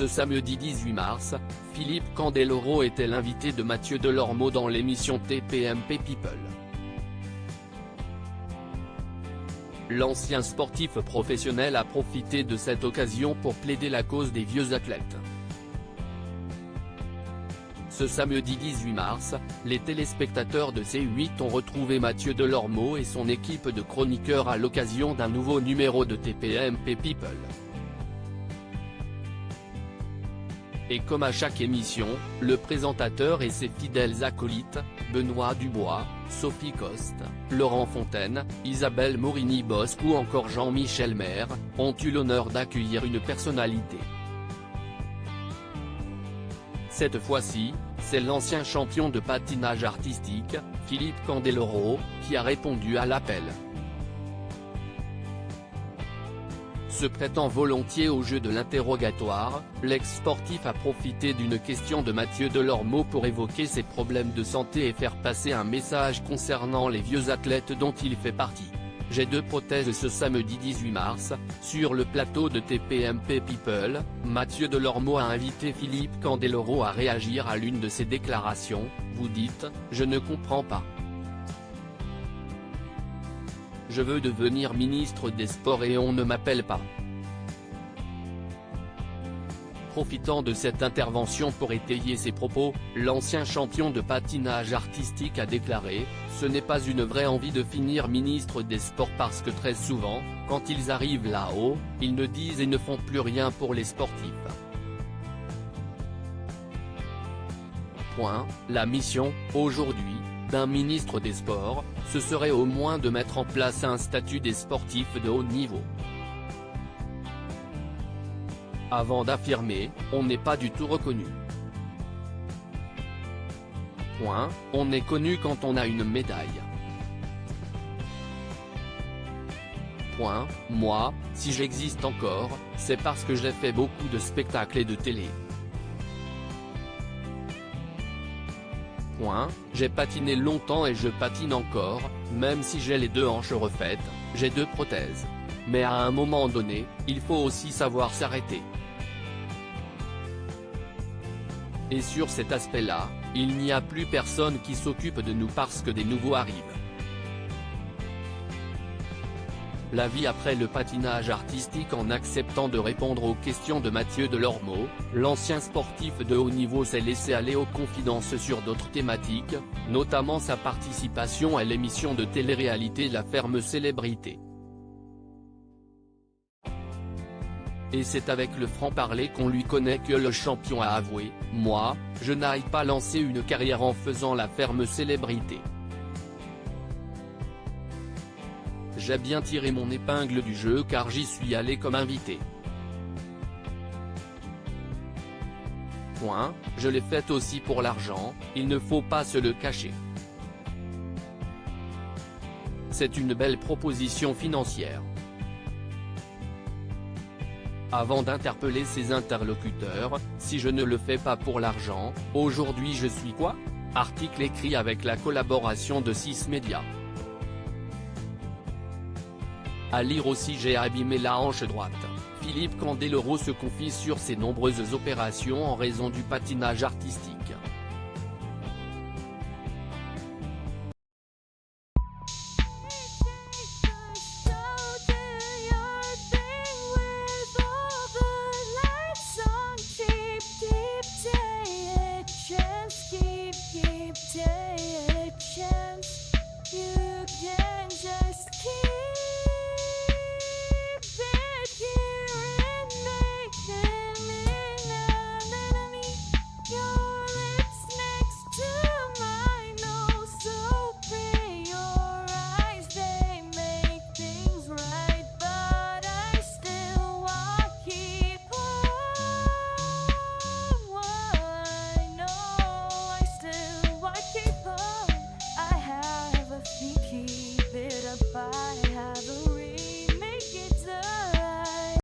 Ce samedi 18 mars, Philippe Candeloro était l'invité de Mathieu Delormeau dans l'émission TPMP People. L'ancien sportif professionnel a profité de cette occasion pour plaider la cause des vieux athlètes. Ce samedi 18 mars, les téléspectateurs de C8 ont retrouvé Mathieu Delormeau et son équipe de chroniqueurs à l'occasion d'un nouveau numéro de TPMP People. Et comme à chaque émission, le présentateur et ses fidèles acolytes, Benoît Dubois, Sophie Coste, Laurent Fontaine, Isabelle Morini-Bosque ou encore Jean-Michel Maire, ont eu l'honneur d'accueillir une personnalité. Cette fois-ci, c'est l'ancien champion de patinage artistique, Philippe Candeloro, qui a répondu à l'appel. Se prêtant volontiers au jeu de l'interrogatoire, l'ex-sportif a profité d'une question de Mathieu Delormeau pour évoquer ses problèmes de santé et faire passer un message concernant les vieux athlètes dont il fait partie. J'ai 2 prothèses. Ce samedi 18 mars, sur le plateau de TPMP People, Mathieu Delormeau a invité Philippe Candeloro à réagir à l'une de ses déclarations. Vous dites, je ne comprends pas. Je veux devenir ministre des Sports et on ne m'appelle pas. Profitant de cette intervention pour étayer ses propos, l'ancien champion de patinage artistique a déclaré « Ce n'est pas une vraie envie de finir ministre des Sports parce que très souvent, quand ils arrivent là-haut, ils ne disent et ne font plus rien pour les sportifs. » La mission, aujourd'hui, d'un ministre des Sports, ce serait au moins de mettre en place un statut des sportifs de haut niveau. Avant d'affirmer, on n'est pas du tout reconnu. On est connu quand on a une médaille. Moi, si j'existe encore, c'est parce que j'ai fait beaucoup de spectacles et de télé. J'ai patiné longtemps et je patine encore, même si j'ai les 2 hanches refaites, j'ai 2 prothèses. Mais à un moment donné, il faut aussi savoir s'arrêter. Et sur cet aspect-là, il n'y a plus personne qui s'occupe de nous parce que des nouveaux arrivent. La vie après le patinage artistique. En acceptant de répondre aux questions de Mathieu Delormeau, l'ancien sportif de haut niveau s'est laissé aller aux confidences sur d'autres thématiques, notamment sa participation à l'émission de télé-réalité La Ferme Célébrité. Et c'est avec le franc-parler qu'on lui connaît que le champion a avoué « Moi, je n'aille pas lancer une carrière en faisant La Ferme Célébrité. J'ai bien tiré mon épingle du jeu car j'y suis allé comme invité. Je l'ai fait aussi pour l'argent, il ne faut pas se le cacher. C'est une belle proposition financière. » Avant d'interpeller ses interlocuteurs, si je ne le fais pas pour l'argent, aujourd'hui je suis quoi? Article écrit avec la collaboration de 6 médias. À lire aussi J'ai abîmé la hanche droite. Philippe Candeloro se confie sur ses nombreuses opérations en raison du patinage artistique. Keep